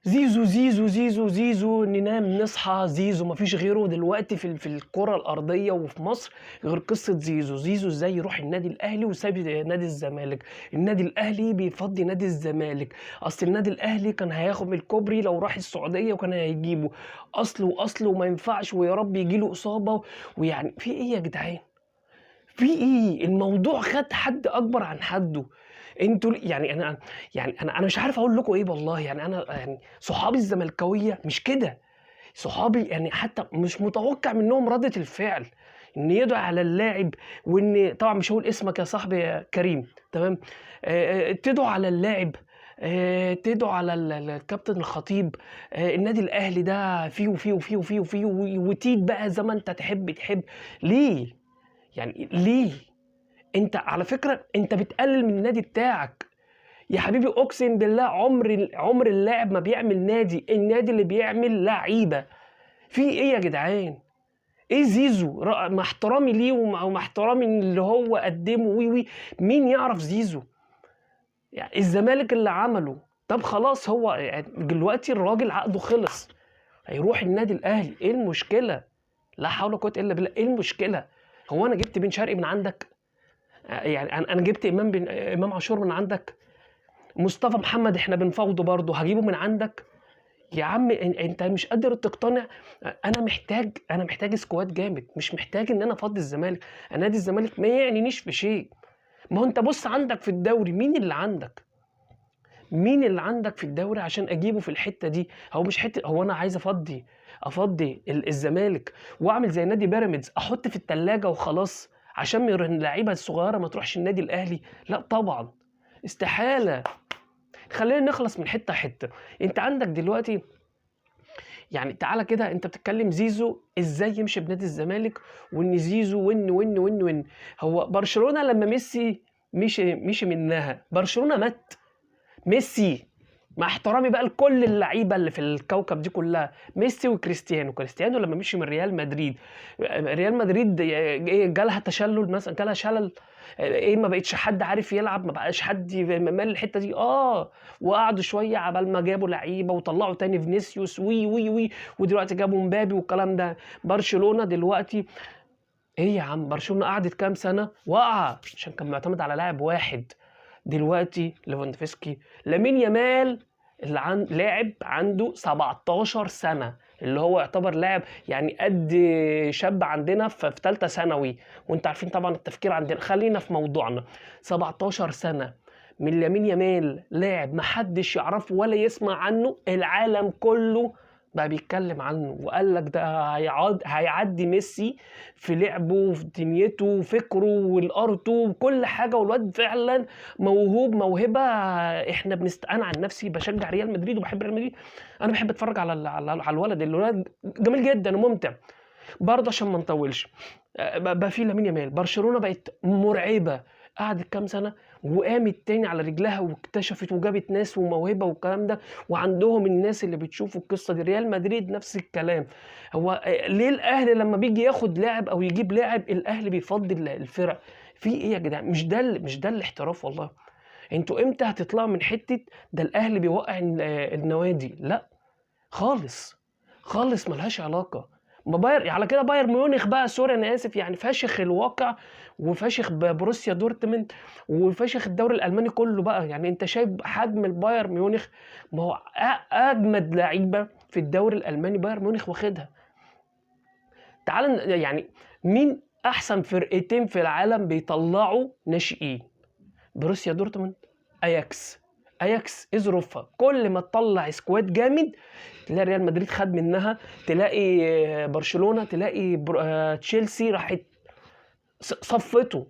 زيزو زيزو زيزو زيزو، ننام نصحى زيزو، مفيش غيره دلوقتي في الكرة الأرضية وفي مصر غير قصة زيزو. زيزو ازاي يروح النادي الأهلي وساب نادي الزمالك؟ النادي الأهلي بيفضي نادي الزمالك، أصل النادي الأهلي كان هياخد من الكوبري لو راح السعودية وكان هيجيبه، أصله وما ينفعش، ويا رب يجيله إصابة. ويعني في إيه يا جدعان؟ في إيه؟ الموضوع خد حد أكبر عن حده. انتوا يعني انا مش عارف اقول لكم ايه والله. يعني انا يعني صحابي الزملكاويه مش كده، صحابي يعني حتى مش متوقع منهم ردة الفعل ان يدعوا على اللاعب، وان طبعا مش هقول اسمك يا صاحبي يا كريم، تمام؟ تدعوا على اللاعب، تدعوا على الكابتن الخطيب، النادي الاهلي ده فيه وفيه وفيه وفيه وفيه، وتيت بقى زي ما انت تحب. ليه؟ يعني ليه؟ انت على فكرة انت بتقلل من النادي بتاعك يا حبيبي. اقسم بالله عمر اللاعب ما بيعمل نادي، النادي اللي بيعمل لعيبة. في ايه يا جدعان؟ ايه زيزو؟ مع احترامي ليه ومع احترامي اللي هو قدمه وي، مين يعرف زيزو؟ يعني الزمالك اللي عمله. طب خلاص، هو يعني دلوقتي الراجل عقده خلص، هيروح النادي الاهلي، ايه المشكلة؟ لا حول ولا قوة الا بالله. ايه المشكلة؟ هو انا جبت بن شرقي من عندك؟ يعني انا جبت امام عاشور من عندك؟ مصطفى محمد احنا بنفاوضه برضه، هجيبه من عندك؟ يا عم انت مش قادر تقتنع. انا محتاج سكواد جامد، مش محتاج ان انا افضي الزمالك. انا نادي الزمالك ما يعنينيش في شيء. ما هو انت بص عندك في الدوري، مين اللي عندك في الدوري عشان اجيبه في الحته دي؟ هو مش حته، هو انا عايز افضي الزمالك واعمل زي نادي بيراميدز، احط في الثلاجه وخلاص عشان اللعيبه الصغيره ما تروحش النادي الاهلي؟ لا طبعا، استحاله. خلينا نخلص من حته. انت عندك دلوقتي يعني تعالى كده، انت بتتكلم زيزو ازاي يمشي بنادي الزمالك، وان زيزو وين. هو برشلونه لما ميسي مشي منها، برشلونه مات. ميسي، مع احترامي بقى لكل اللعيبه اللي في الكوكب دي كلها، ميسي كريستيانو لما مشي من ريال مدريد، ريال مدريد ايه جالها تشلل مثلا، جالها شلل، ايه ما بقتش حد عارف يلعب، ما بقاش حد مال الحته دي. وقعدوا شويه عبال ما جابوا لعيبه وطلعوا تاني فينيسيوس وي، ودلوقتي جابوا مبابي والكلام ده. برشلونه دلوقتي ايه يا عم؟ برشلونه قعدت كام سنه واقعه عشان كان معتمد على لاعب واحد. دلوقتي ليفاندوفسكي، لامين يامال اللي لاعب عنده 17 سنة، اللي هو يعتبر لاعب يعني قد شاب عندنا في ثالثه ثانوي. وانت عارفين طبعا التفكير عندنا، خلينا في موضوعنا. 17 سنة من لامين يامال، لاعب محدش يعرفه ولا يسمع عنه، العالم كله بقى بيتكلم عنه وقال لك ده هيعدي ميسي في لعبه وفي دنيته وفكره والارته وكل حاجه. والواد فعلا موهبه. انا عن نفسي بشجع ريال مدريد وبحب ريال مدريد. انا بحب اتفرج على الولد جميل جدا وممتع برضه. عشان ما نطولش، بقى في لامين يامال، برشلونه بقت مرعبه. قعدت كام سنه وقامت تاني على رجلها واكتشفت وجابت ناس وموهبه والكلام ده، وعندهم الناس اللي بتشوفوا القصه دي. ريال مدريد نفس الكلام. هو ليه الاهلي لما بيجي ياخد لاعب او يجيب لاعب الاهلي بيفضل الفرق؟ في ايه يا جدعان؟ مش ده الاحتراف والله. انتوا امتى هتطلعوا من حته ده الاهلي بيوقع النوادي؟ لا خالص ملهاش علاقه. ما على كده بايرن ميونخ بقى، سوري انا اسف، يعني فاشخ الواقع وفاشخ بروسيا دورتموند وفاشخ الدوري الالماني كله بقى. يعني انت شايف حجم البايرن ميونخ؟ ما هو اجمد لعيبه في الدوري الالماني بايرن ميونخ واخدها. تعال يعني مين احسن فرقتين في العالم بيطلعوا ناشئين؟ بروسيا دورتموند، اياكس ايه ظروفها؟ كل ما تطلع سكواد جامد تلاقي ريال مدريد خد منها، تلاقي برشلونة، تلاقي تشيلسي راحت صفته.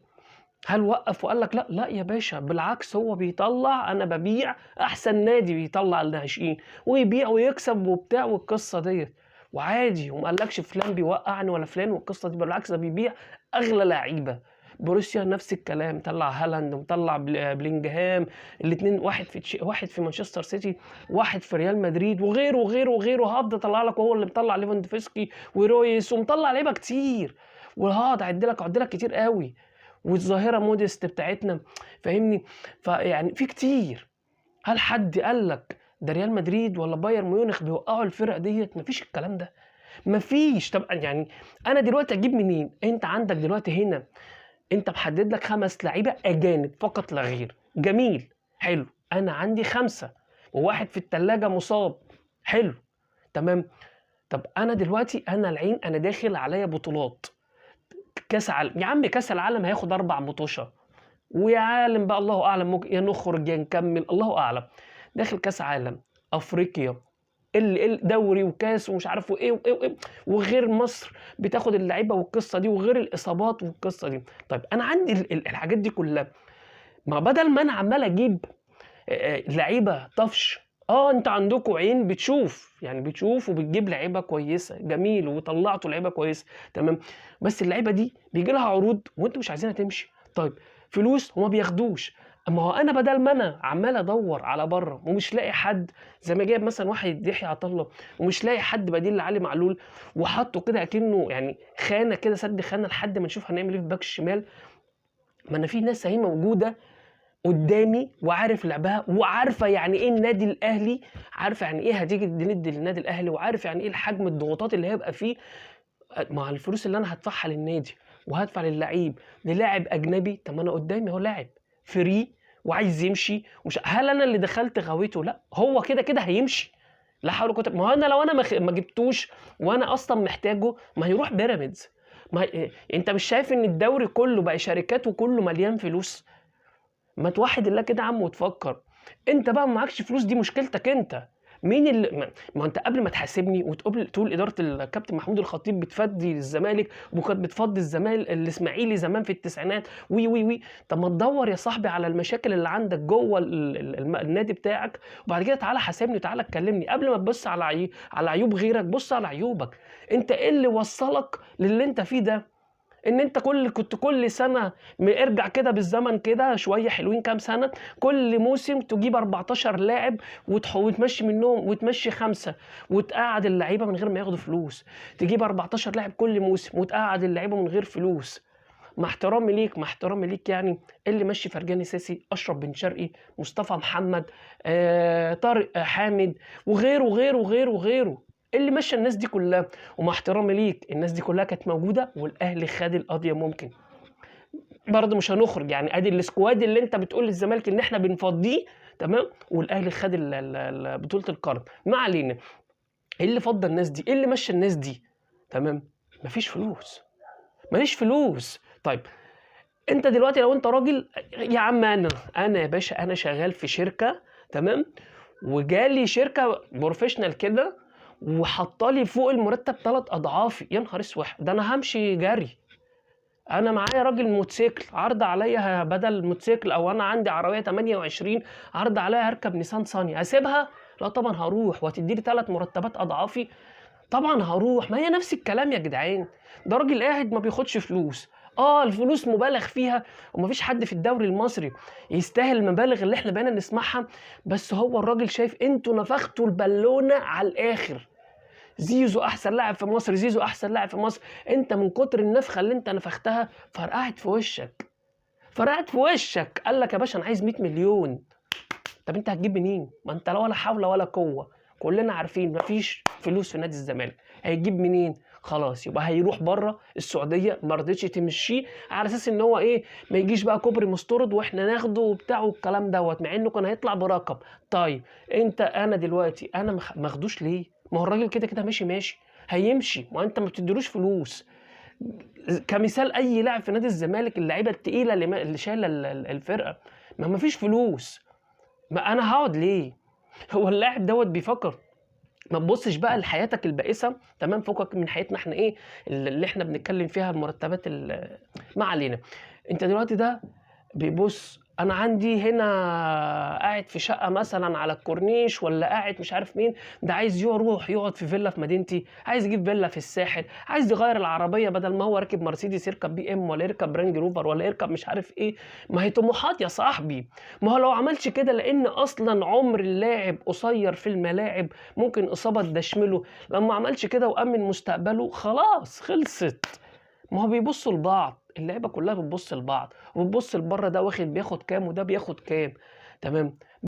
هل وقف وقال لك لا يا باشا؟ بالعكس، هو بيطلع، انا ببيع احسن نادي بيطلع الناشئين ويبيع ويكسب وبتاع والقصه ديت وعادي. وما قالكش فلان بيوقعني ولا فلان والقصه دي، بالعكس ده بيبيع اغلى لعيبه. بروسيا نفس الكلام، طلع هالاند ومطلع بلينجهام، الاثنين، واحد في مانشستر سيتي، واحد في ريال مدريد، وغيره. هقعد اطلع لك، وهو اللي مطلع ليفاندوفسكي ورويس ومطلع لعيبه كتير، وهقعد اعد لك كتير قوي. والظاهره موديست بتاعتنا، فاهمني؟ فيعني في كتير. هل حد قال لك ده ريال مدريد ولا بايرن ميونخ بيوقعوا الفرق ديت. مفيش الكلام ده، مفيش. طب يعني انا دلوقتي اجيب منين؟ انت عندك دلوقتي هنا انت محدد لك 5 لعيبه اجانب فقط لا غير. جميل، حلو. انا عندي 5 وواحد في التلاجة مصاب. حلو، تمام. طب انا دلوقتي انا العين انا داخل عليا بطولات، كاس عالم يا عم. كاس العالم هياخد 4 مطوشه، ويا عالم بقى الله اعلم، ممكن يا نخرج يا نكمل، الله اعلم. داخل كاس عالم، افريقيا، دوري وكاس ومش عارف وايه وايه وايه، وغير مصر بتاخد اللعيبه والقصه دي، وغير الاصابات والقصه دي. طيب انا عندي الحاجات دي كلها، ما بدل ما انا عمال اجيب لعيبه طفش. انتوا عندكم عين بتشوف، يعني بتشوف وبتجيب لعيبه كويسه، جميل، وطلعتوا لعيبه كويسه، تمام. بس اللعيبه دي بيجي لها عروض وانتوا مش عايزينها تمشي. طيب فلوس هما بياخدوش. اما هو انا بدل ما انا عمال ادور على بره ومش لاقي حد، زي ما جايب مثلا واحد يحيى عطا الله ومش لاقي حد بديل لعلي معلول، وحطه كده اكنه يعني خانه كده، سد خانه لحد ما نشوف هنعمل ايه في باك الشمال. ما انا في ناس اهي موجوده قدامي وعارف لعبها، وعارفه يعني ايه النادي الاهلي، عارفه يعني ايه هتيجي ندي للنادي الاهلي، وعارف يعني ايه الحجم الضغوطات اللي هيبقى فيه مع الفلوس اللي انا هدفعها للنادي وهدفع للعيب للاعب اجنبي. طب ما انا قدامي اهو لاعب فري وعايز يمشي، ومش هل انا اللي دخلت غويته؟ لا، هو كده كده هيمشي. لا حول ولا قوه. ما هو انا لو انا ما جبتوش وانا اصلا محتاجه، ما هيروح بيراميدز. ما انت مش شايف ان الدوري كله بقى شركات وكله مليان فلوس؟ ما توحد الله كده يا عم وتفكر. انت بقى معكش فلوس، دي مشكلتك انت. مين اللي ما انت قبل ما تحاسبني وتقول اداره الكابتن محمود الخطيب بتفدي الزمالك وكانت بتفضي الزمالك الاسماعيلي زمان في التسعينات وي وي وي. طب ما تدور يا صاحبي على المشاكل اللي عندك جوه النادي بتاعك، وبعد كده تعالى حاسبني وتعالى اتكلمني. قبل ما تبص على عيوب غيرك، بص على عيوبك انت. ايه اللي وصلك للي انت فيه ده؟ ان انت كنت كل سنه ارجع كده بالزمن كده شويه حلوين، كام سنه، كل موسم تجيب 14 لاعب وتمشي منهم وتمشي 5 وتقعد اللعيبه من غير ما ياخدوا فلوس. تجيب 14 لاعب كل موسم وتقعد اللعيبه من غير فلوس. مع احترامي ليك، مع احترامي ليك، يعني اللي ماشي فرجاني ساسي، اشرف بن شرقي، مصطفى محمد، طارق حامد، وغيره وغيره وغيره وغيره، اللي ماشي الناس دي كلها. ومع احترامي ليك، الناس دي كلها كانت موجوده والاهلي خد القضيه. ممكن برضه مش هنخرج، يعني ادي السكواد اللي انت بتقول للزمالك ان احنا بنفضيه، تمام، والاهلي خد بطوله القرن. ما علينا. ايه اللي فضى الناس دي؟ ايه اللي مشى الناس دي؟ تمام، مفيش فلوس، ماليش فلوس. طيب انت دلوقتي لو انت راجل يا عم، انا يا باشا انا شغال في شركه، تمام، وجالي شركه بروفيشنال كده وحطالي فوق المرتب 3 اضعافي، يا نهار اسود، ده انا همشي جري. انا معايا راجل موتوسيكل عرض عليا بدل موتوسيكل، او انا عندي عربيه 28 عرض عليا هركب نيسان صاني، هسيبها؟ لا طبعا هروح. وهتديلي 3 مرتبات اضعافي؟ طبعا هروح. ما هي نفس الكلام يا جدعان. ده راجل قاعد ما بياخدش فلوس. الفلوس مبالغ فيها، ومفيش حد في الدوري المصري يستاهل المبالغ اللي احنا بقينا نسمعها. بس هو الراجل شايف انتوا نفختوا البالونه على الاخر. زيزو احسن لاعب في مصر، زيزو احسن لاعب في مصر. انت من كتر النفخه اللي انت نفختها فرقعت في وشك، فرقعت في وشك. قال لك يا باشا انا عايز 100 مليون. طب انت هتجيب منين؟ ما انت لا ولا حول ولا قوه. كلنا عارفين مفيش فلوس في نادي الزمالك. هيجيب منين؟ خلاص يبقى هيروح بره السعوديه. ما رضيتش تمشيه على اساس ان هو ايه، ما يجيش بقى كوبري مستورد واحنا ناخده وبتاع والكلام دوت، مع انه كان هيطلع برقم. طيب انا دلوقتي انا ماخدوش ليه؟ ما هو الراجل كده كده ماشي هيمشي، ما انت ما بتديلوش فلوس. كمثال اي لاعب في نادي الزمالك، اللعيبه التقيله اللي شايله الفرقه، ما فيش فلوس. ما انا هقعد ليه؟ هو اللاعب دوت بيفكر. ما تبصش بقى لحياتك البائسه، تمام، فوقك من حياتنا احنا ايه اللي احنا بنتكلم فيها، المرتبات ما علينا. انت دلوقتي ده بيبص انا عندي هنا قاعد في شقه مثلا على الكورنيش، ولا قاعد مش عارف مين، ده عايز يروح يقعد في فيلا في مدينتي، عايز يجيب فيلا في الساحل، عايز يغير العربيه، بدل ما هو راكب مرسيدس يركب بي ام، ولا يركب رانج روفر، ولا يركب مش عارف ايه. ما هي طموحات يا صاحبي. ما هو لو عملش كده، لان اصلا عمر اللاعب قصير في الملاعب، ممكن اصابه تدشمله. لما عملش كده وامن مستقبله، خلاص خلصت. ما هو بيبصوا لبعض، اللعيبه كلها بتبص لبعض وبتبص لبره، ده بياخد كام وده بياخد كام، تمام.